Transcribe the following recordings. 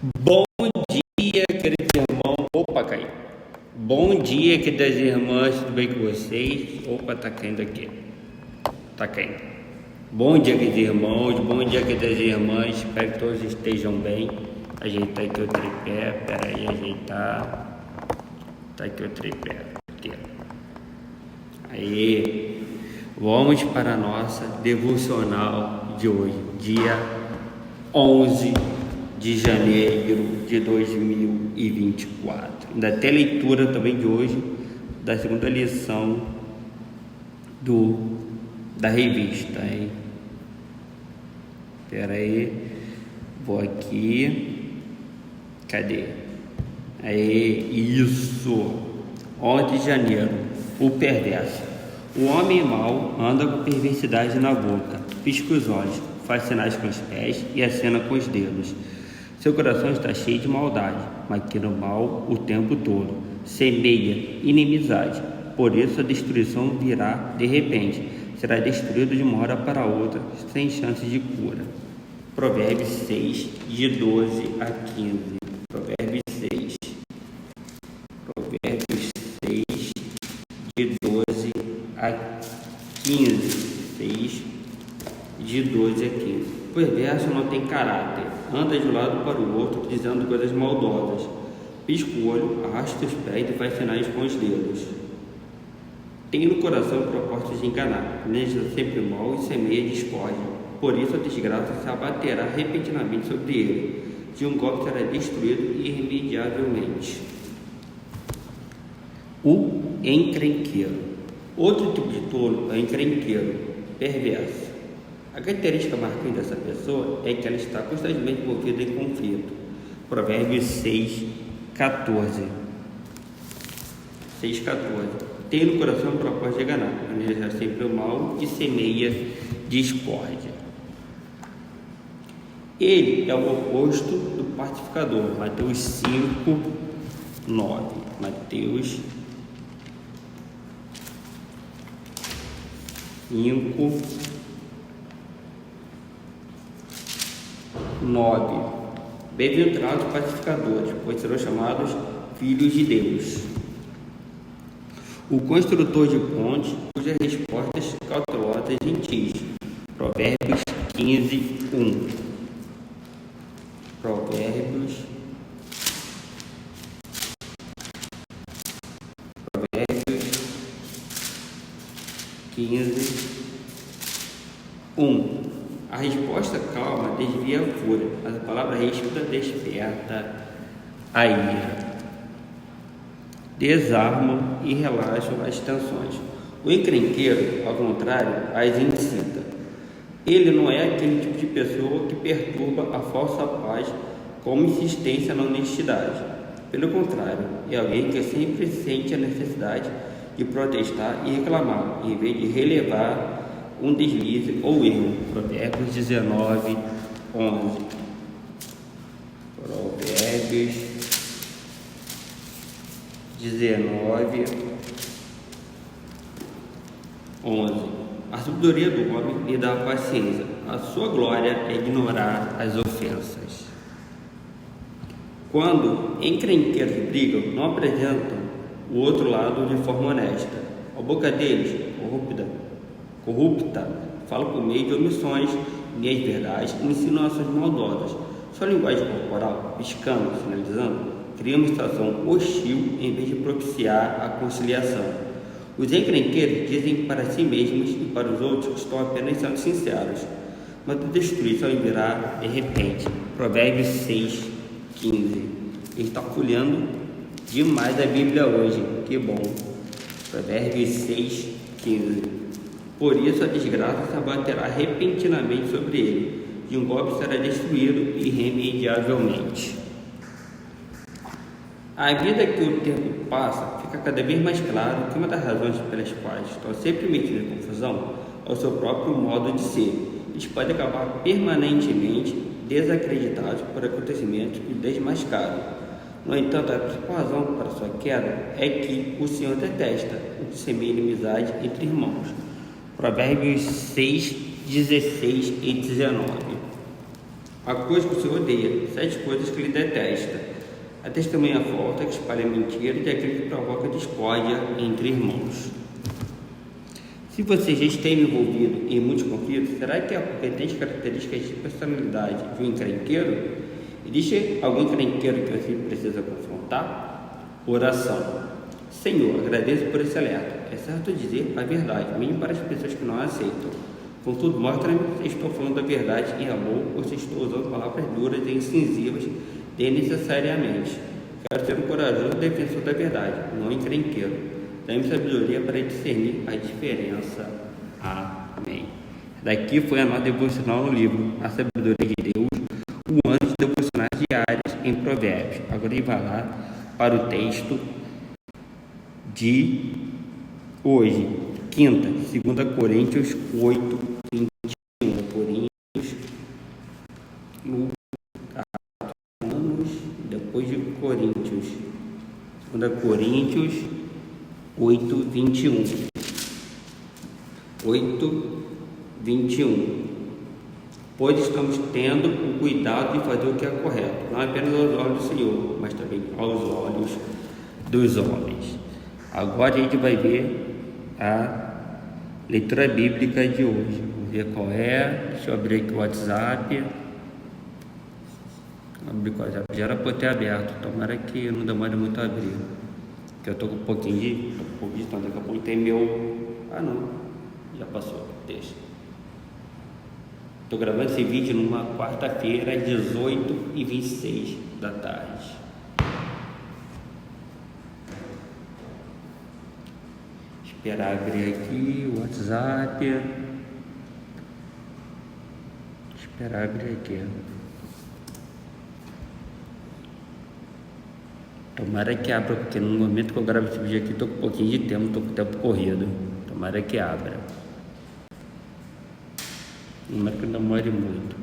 Bom dia, queridos irmãos. Opa, caiu. Bom dia, queridas irmãs. Tudo bem com vocês? Opa, tá caindo aqui. Tá caindo. Bom dia, queridos irmãos. Bom dia, queridas irmãs. Espero que todos estejam bem. Ajeitar aqui o tripé. Pera aí, ajeitar. Tá aqui o tripé. Aqui. Aí. Vamos para a nossa devocional de hoje. Dia 11 de janeiro de 2024. Ainda tem leitura também de hoje da segunda lição da revista, hein? Espera aí, vou aqui. Cadê? Aí, isso. 11 de janeiro. O perverso. O homem mau anda com perversidade na boca, pisca os olhos, faz sinais com os pés e acena com os dedos. Seu coração está cheio de maldade, maquina o mal o tempo todo, semeia inimizade. Por isso a destruição virá de repente, será destruído de uma hora para outra, sem chance de cura. Provérbios 6, de 12 a 15. Provérbios 6. Provérbios 6, de 12 a 15. 6, de 12 a 15. O perverso não tem caráter, anda de um lado para o outro, dizendo coisas maldosas. Pisca o olho, arrasta os pés e faz sinais com os dedos. Tem no coração propósitos de enganar, planeja sempre o mal e semeia discórdia. Por isso a desgraça se abaterá repentinamente sobre ele. De um golpe será destruído irremediavelmente. O encrenqueiro. Outro tipo de tolo é o encrenqueiro, perverso. A característica marcante dessa pessoa é que ela está constantemente envolvida em conflito. Provérbios 6, 14. 6, 14. Tem no coração o propósito de enganar, planeja sempre o mal e semeia discórdia. Ele é o oposto do pacificador. Mateus 5, 9. Mateus 5, 9. Bem-aventurados pacificadores, pois serão chamados filhos de Deus. O construtor de pontes, cujas respostas cautelosas gentis. Provérbios 15, 1. Provérbios 15, 1. A resposta calma desvia a fúria, mas a palavra ríspida desperta a ira. Desarmam e relaxam as tensões. O encrenqueiro, ao contrário, as incita. Ele não é aquele tipo de pessoa que perturba a falsa paz com insistência na honestidade. Pelo contrário, é alguém que sempre sente a necessidade de protestar e reclamar, em vez de relevar um deslize ou erro. Provérbios 19, 11. Provérbios 19, 11. A sabedoria do homem lhe dá paciência, a sua glória é ignorar as ofensas. Quando encrenqueiros brigam, não apresentam o outro lado de forma honesta. A boca deles, corrupta, fala por meio de omissões, meias verdades e insinuações maldosas. Sua linguagem corporal, piscando, sinalizando, cria uma situação hostil em vez de propiciar a conciliação. Os encrenqueiros dizem para si mesmos e para os outros que estão apenas sendo sinceros, mas a destruição virá de repente. Provérbios 6, 15. Ele está folheando demais a Bíblia hoje, que bom. Provérbios 6, 15. Por isso a desgraça se abaterá repentinamente sobre ele, de um golpe será destruído irremediavelmente. À medida que o tempo passa, fica cada vez mais claro que uma das razões pelas quais estão sempre metidos em confusão é o seu próprio modo de ser. Eles podem acabar permanentemente desacreditados por acontecimentos que desmascaram. No entanto, a principal razão para sua queda é que o Senhor detesta o que semeia inimizade entre irmãos. Provérbios 6, 16 e 19. Há coisas que o Senhor odeia, 7 coisas que ele detesta: a testemunha falsa, que espalha mentira, e aquele que provoca discórdia entre irmãos. Se você já esteve envolvido em muitos conflitos, será que é porque tem as características de personalidade de um encrenqueiro? Existe algum encrenqueiro que você precisa confrontar? Oração. Senhor, agradeço por esse alerta. É certo dizer a verdade, mesmo para as pessoas que não a aceitam. Contudo, mostra-me se estou falando a verdade em amor ou se estou usando palavras duras e incisivas desnecessariamente. Quero ser um corajoso defensor da verdade, não encrenqueiro. Dá-me sabedoria para discernir a diferença. Amém. Daqui foi a nossa devocional no livro A Sabedoria de Deus, o ano de devocionais diários em Provérbios. Agora ele vai lá para o texto de hoje, quinta, 2 Coríntios 8, 21. Coríntios, depois de Coríntios, 2 Coríntios 8, 21. 8, 21. Pois estamos tendo o cuidado de fazer o que é correto, não apenas aos olhos do Senhor, mas também aos olhos dos homens. Agora a gente vai ver a leitura bíblica de hoje. Vamos ver qual é. Deixa eu abrir aqui o WhatsApp. Abrir o WhatsApp. Já era para ter aberto. Tomara que não demore muito a abrir. Porque eu estou com um pouquinho de então daqui a pouco tem meu... Ah não, já passou. Deixa. Estou gravando esse vídeo numa quarta-feira, às 18h26 da tarde. Esperar abrir aqui o WhatsApp. Esperar abrir aqui. Tomara que abra, porque no momento que eu gravo esse vídeo aqui, estou com um pouquinho de tempo, estou com o tempo corrido. Tomara que abra. Tomara que não demore muito.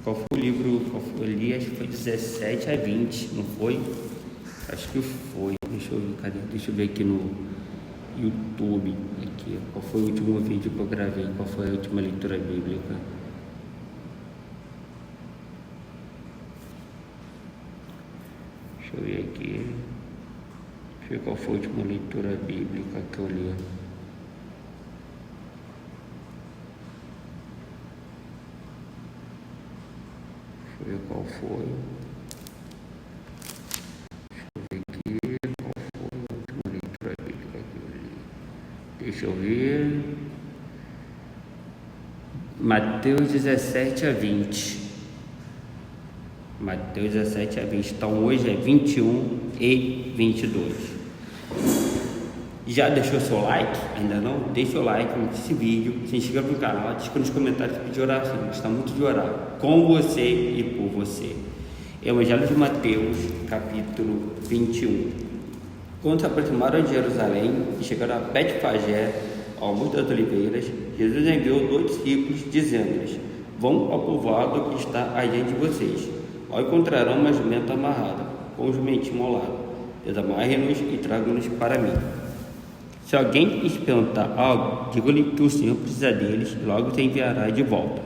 Qual foi o livro? Qual foi? Eu li, acho que foi 17 a 20, não foi? Acho que foi. Deixa eu ver, cadê? Deixa eu ver aqui no YouTube. Aqui. Qual foi o último vídeo que eu gravei? Qual foi a última leitura bíblica? Deixa eu ver aqui. Deixa eu ver qual foi a última leitura bíblica que eu li. Deixa eu ver qual foi. Deixa eu ver aqui. Qual foi a última leitura bíblica que eu li? Deixa eu ver. Mateus 17 a 20. Mateus 17 a 20. Então hoje é 21 e 22. Já deixou seu like? Ainda não? Deixa o like nesse vídeo, se inscreva no canal, deixa nos comentários pedir oração. Está muito de orar com você e por você. Evangelho de Mateus, capítulo 21. Quando se aproximaram de Jerusalém e chegaram a Betfagé, ao Monte das Oliveiras, Jesus enviou 2 discípulos, dizendo-lhes: vão ao povoado que está adiante de vocês. Ao encontrarão uma jumenta amarrada, com um jumentinho ao lado. Desamarrem-nos e tragam-nos para mim. Se alguém lhes perguntar algo, diga-lhe que o Senhor precisa deles e logo os enviará de volta.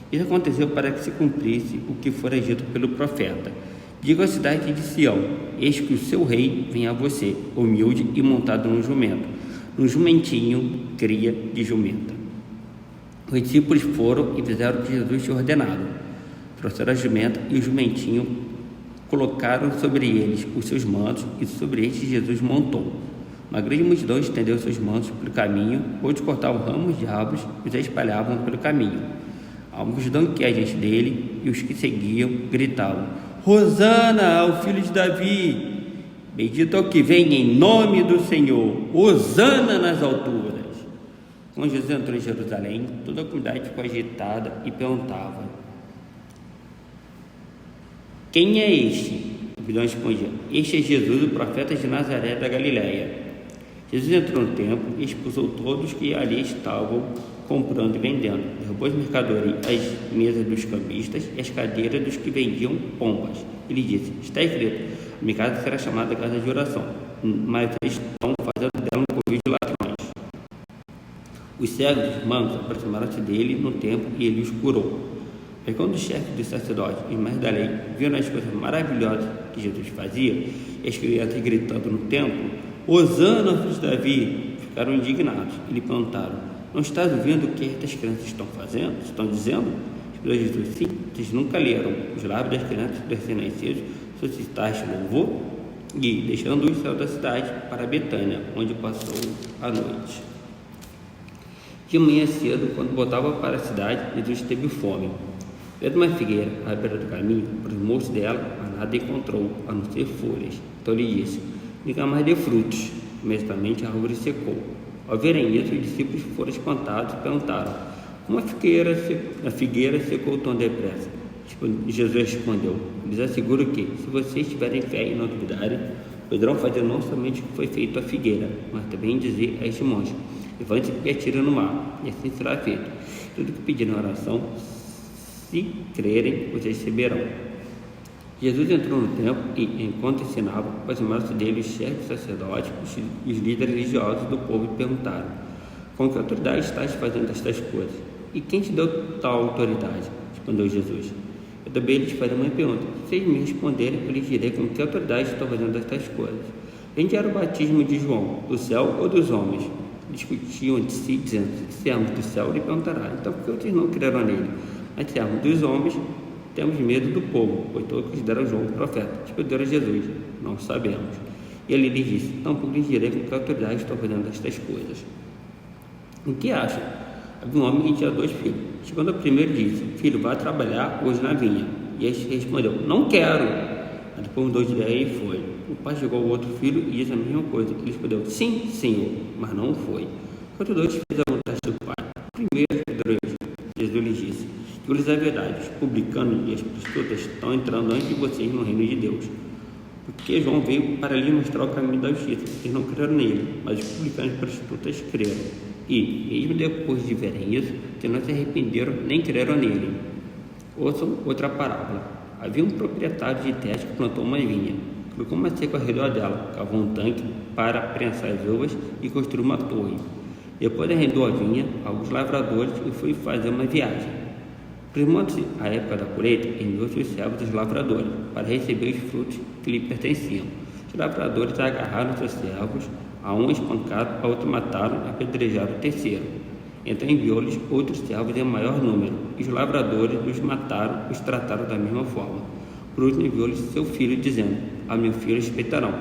Isso aconteceu para que se cumprisse o que fora dito pelo profeta. Diga à cidade de Sião: eis que o seu rei vem a você, humilde e montado num jumento, num jumentinho, cria de jumenta. Os discípulos foram e fizeram o que Jesus tinha ordenado. Trouxeram a jumenta e o jumentinho, colocaram sobre eles os seus mantos, e sobre estes Jesus montou. Uma grande multidão estendeu seus mantos pelo caminho, outros cortavam ramos de árvores e os espalhavam pelo caminho. A multidão que ia diante dele e os que seguiam gritavam: Hosana ao filho de Davi! Bendito é o que vem em nome do Senhor! Hosana nas alturas! Quando Jesus entrou em Jerusalém, toda a comunidade ficou agitada e perguntava: quem é este? A multidão respondia: este é Jesus, o profeta de Nazaré da Galileia. Jesus entrou no templo e expulsou todos que ali estavam comprando e vendendo. Derrubou as mercadorias, as mesas dos cambistas e as cadeiras dos que vendiam pombas. Ele disse: está escrito, minha casa será chamada casa de oração, mas eles estão fazendo dela um covil de ladrões. Os cegos e os mancos aproximaram-se dele no templo e ele os curou. Mas quando os chefes dos sacerdotes e mais da lei viram as coisas maravilhosas que Jesus fazia, e as crianças gritando no templo, Hosana, filho de Davi, ficaram indignados e lhe perguntaram: não estás ouvindo o que estas crianças estão fazendo? Estão dizendo? Respondeu Jesus: sim, vocês nunca leram os lábios das crianças recém-nascidos suscitaste louvor? E, deixando-os, saiu da cidade para Betânia, onde passou a noite. De manhã cedo, quando voltava para a cidade, Jesus teve fome. Vendo uma figueira à beira do caminho, aproximou-se dela, mas nada encontrou, a não ser folhas. Então lhe disse: nunca mais dê frutos. Imediatamente a árvore secou. Ao verem isso, os discípulos foram espantados e perguntaram: como a figueira secou tão depressa? Jesus respondeu: lhes asseguro que, se vocês tiverem fé e não duvidarem, poderão fazer não somente o que foi feito à figueira, mas também dizer a este monte: levante-se e atire no mar, e assim será feito. Tudo que pedirem em oração, se crerem, os receberão. Jesus entrou no templo e, enquanto ensinava, aproximaram-se dele os chefes sacerdotes e os líderes religiosos do povo e perguntaram: com que autoridade estás fazendo estas coisas? E quem te deu tal autoridade? Respondeu Jesus: eu também lhes farei uma pergunta. Se eles me responderem, eu lhes direi com que autoridade estou fazendo estas coisas. Onde era o batismo de João? Do céu ou dos homens? Discutiam entre si, dizendo: se sermos do céu, ele perguntará: então por que vocês não creram nele? Mas se sermos dos homens, temos medo do povo, pois todos consideram João profeta. Responderam Jesus: não sabemos. E ele lhes disse: tampouco lhes direi com que autoridade estou fazendo estas coisas. O que acham? Havia um homem que tinha 2 filhos. Chegando ao primeiro, disse: filho, vá trabalhar hoje na vinha. E este respondeu: não quero. Mas depois mudou de ideia e foi. O pai chegou ao outro filho e disse a mesma coisa. Ele respondeu: sim, senhor, mas não foi. Quando 2 fizeram a vontade do pai, primeiro Jesus lhes disse: eu lhes é verdade, os publicanos e as prostitutas estão entrando antes de vocês no reino de Deus. Porque João veio para lhes mostrar o caminho da justiça. Eles não creram nele, mas os publicanos e prostitutas creram. E, mesmo depois de verem isso, eles não se arrependeram nem creram nele. Ouçam outra parábola. Havia um proprietário de terra que plantou uma vinha, colocou uma cerca ao redor dela, cavou um tanque para prensar as uvas e construiu uma torre. Depois arrendou a vinha a alguns lavradores e foi fazer uma viagem. Aproximando-se a época da colheita, enviou seus servos dos lavradores para receber os frutos que lhe pertenciam. Os lavradores agarraram seus servos, a um espancaram, a outro mataram e apedrejaram o terceiro. Então enviou-lhes outros servos em maior número, e os lavradores os mataram, os trataram da mesma forma. Por último enviou-lhes seu filho, dizendo: a meu filho respeitarão.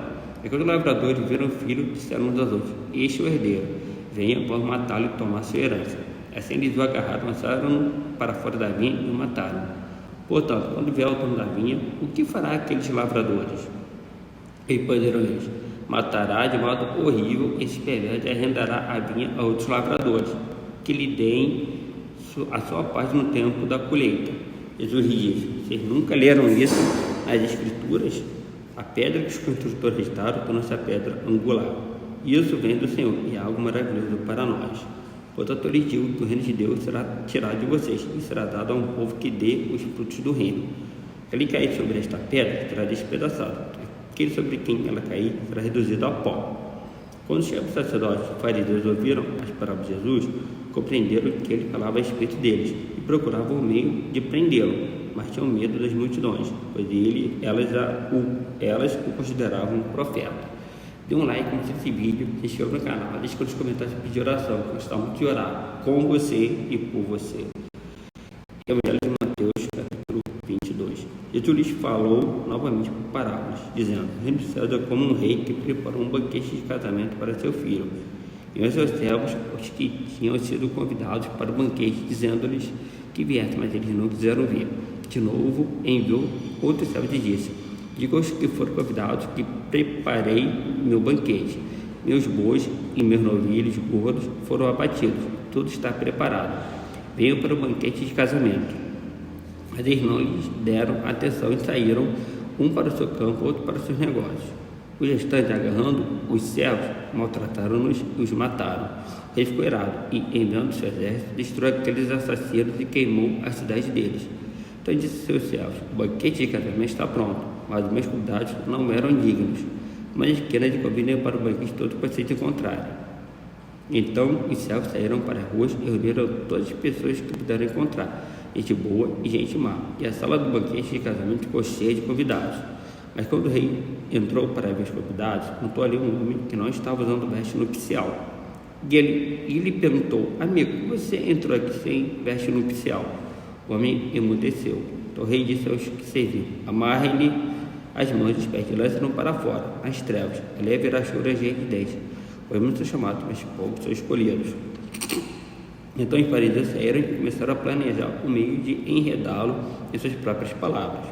E quando os lavradores viram o filho, disseram uns aos outros: este é o herdeiro, venha, vamos matá-lo e tomar sua herança. Assim eles o agarraram, lançaram-no para fora da vinha e o mataram. Portanto, quando vier o dono da vinha, o que fará aqueles lavradores? Responderam eles: matará de modo horrível esse perverso e arrendará a vinha a outros lavradores, que lhe deem a sua parte no tempo da colheita. Jesus lhe disse: vocês nunca leram isso nas Escrituras? A pedra que os construtores rejeitaram tornou-se a pedra angular. Isso vem do Senhor e é algo maravilhoso para nós. Portanto, eu lhes digo que o reino de Deus será tirado de vocês e será dado a um povo que dê os frutos do reino. Aquele que cair sobre esta pedra será despedaçado. Aquele sobre quem ela cair será reduzido a pó. Quando os chefes sacerdotes e fariseus ouviram as palavras de Jesus, compreenderam que ele falava a respeito deles e procuravam o meio de prendê-lo, mas tinham medo das multidões, pois elas o consideravam um profeta. Dê um like nesse vídeo, se inscreva no canal, deixe nos comentários e pedir oração, que gostamos de orar com você e por você. Evangelho de Mateus, capítulo 22. Jesus lhes falou novamente por parábolas, dizendo: o reino dos céus é como um rei que preparou um banquete de casamento para seu filho. E os seus servos, os que tinham sido convidados para o banquete, dizendo-lhes que viessem, mas eles não quiseram vir. De novo enviou outro servo e disse: diga aos que foram convidados que preparei meu banquete. Meus bois e meus novilhos gordos foram abatidos, tudo está preparado. Venham para o banquete de casamento. Mas eles não lhes deram atenção e saíram, um para o seu campo, outro para os seus negócios. Os restantes, agarrando os servos, maltrataram-nos e os mataram. O rei ficou irado e, enviando seu exército, destruiu aqueles assassinos e queimou a cidade deles. Então disse seus servos: o banquete de casamento está pronto, mas os meus convidados não eram dignos. Mas esquenas de convidem para o banquete todo que vocês encontrarem. Então os servos saíram para as ruas e reuniram todas as pessoas que puderam encontrar. gente boa e gente má, e a sala do banquete de casamento ficou cheia de convidados. Mas quando o rei entrou para ver os convidados, notou ali um homem que não estava usando veste nupcial. E ele perguntou: amigo, você entrou aqui sem veste nupcial? O homem emudeceu. Então o rei disse aos que serviam: amarrem-lhe as mãos e os pés e lancem-no para fora, nas trevas. Ali haverá choro e ranger de dentes. Pois muitos são chamados, mas poucos são escolhidos. Então os fariseus saíram e começaram a planejar um meio de enredá-lo em suas próprias palavras.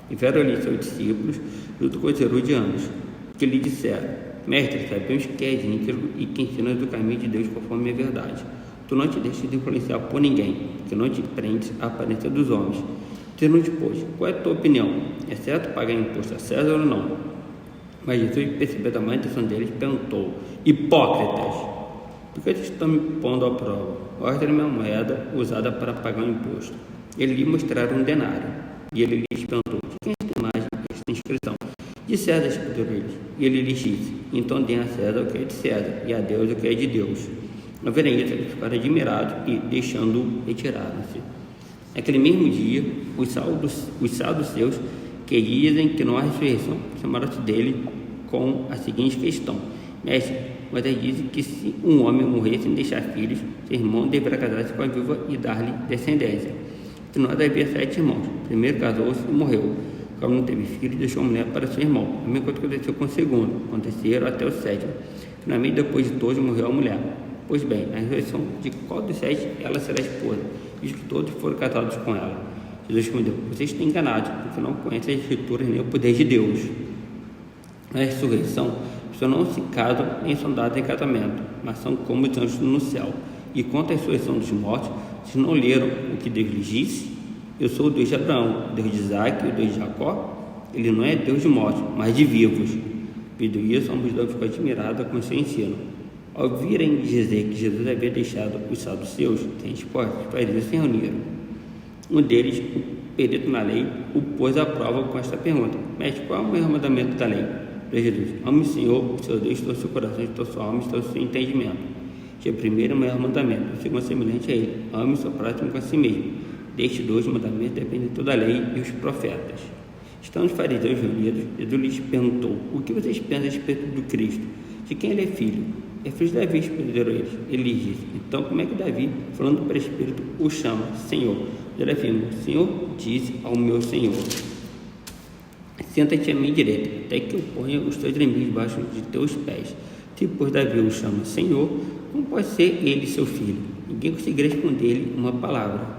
E vieram ali seus discípulos, junto com os herodianos, que lhe disseram: mestre, sabemos que és íntegro e que ensinas o caminho de Deus conforme a verdade. Tu não te deixas de influenciar por ninguém, que não te prendes à aparência dos homens. Dizendo-lhes, pois, qual é a tua opinião? É certo pagar imposto a César ou não? Mas Jesus, percebendo a má intenção deles, perguntou: hipócritas, por que vocês estão me pondo à prova? Mostre-me a moeda usada para pagar o imposto. Ele lhe mostraram um denário, e ele lhes perguntou: de quem é esta imagem e esta inscrição? De César, respondeu eles. E ele lhes disse: então deem a César o que é de César, e a Deus o que é de Deus. Ao verem isso, eles ficaram admirados e, deixando-o, retiraram-se. Naquele mesmo dia, os saduceus, que dizem que não há ressurreição, chamaram-se dele com a seguinte questão: mestre, mas ele diz que se um homem morrer sem deixar filhos, seu irmão deverá casar-se com a viúva e dar-lhe descendência. Se nós havia 7 irmãos, o primeiro casou-se e morreu. Como não teve filho, deixou mulher para seu irmão. A mesma coisa aconteceu com o segundo, com o terceiro até o 7º. Finalmente, depois de todos, morreu a mulher. Pois bem, na ressurreição de qual dos 7 ela será esposa, visto que todos foram casados com ela? Jesus respondeu: vocês estão enganados, porque não conhecem as escrituras nem o poder de Deus. Na ressurreição, as pessoas não se casam nem são dadas em casamento, mas são como os anjos no céu. E quanto à ressurreição dos mortos, vocês não leram o que Deus lhes disse? Eu sou o Deus de Abraão, o Deus de Isaac e o Deus de Jacó. Ele não é Deus de mortos, mas de vivos. Devido isso, a multidão ficou admirada com o seu ensino. Ao virem dizer que Jesus havia deixado os saduceus sem resposta, os fariseus se reuniram. Um deles, o perito na lei, o pôs à prova com esta pergunta: mestre, qual é o maior mandamento da lei? Para Jesus: ame o Senhor, o seu Deus, de todo o seu coração, de toda a sua alma e de todo o seu entendimento. Este é o primeiro e maior mandamento. O segundo é semelhante a ele: ame o seu próximo com a si mesmo. Destes 2 mandamentos dependem toda a lei e os profetas. Estando os fariseus reunidos, Jesus lhes perguntou: o que vocês pensam a respeito do Cristo? De quem ele é filho? É filho de Davi, responderam eles. Ele lhes disse: então como é que Davi, falando para o Espírito, o chama Senhor? Ele afirma: o Senhor disse ao meu Senhor: senta-te à minha direita, até que eu ponha os teus inimigos debaixo de teus pés. Se, pois, Davi o chama Senhor, como pode ser ele seu filho? Ninguém conseguiria responder-lhe uma palavra.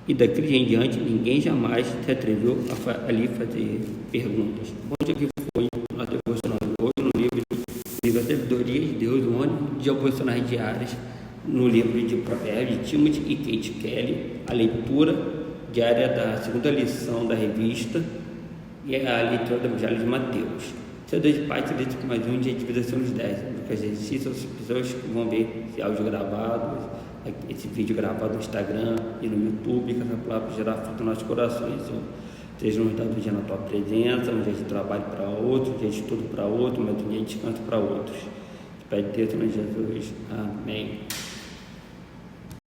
E daquele em diante, ninguém jamais se atreveu a lhe fazer perguntas. Onde é que foi a devocional hoje no livro A Sabedoria de Deus, um ano de devocionais diárias, no livro de Provérbios de Timothy e Kate Kelly, a leitura diária da segunda lição da revista e a leitura do Evangelho de Mateus. São 2 partes lidas com mais um de atividade nos 10, porque as exercícios, as pessoas que vão ver esse áudio gravado, esse vídeo gravado no Instagram e no YouTube, que essa palavra gerar fruto nos nossos corações. Seja um dia na tua presença, um dia de trabalho para outro, um dia de estudo para outro, mas um dia de descanso para outros. Pai de Deus, em nome de Jesus. Amém.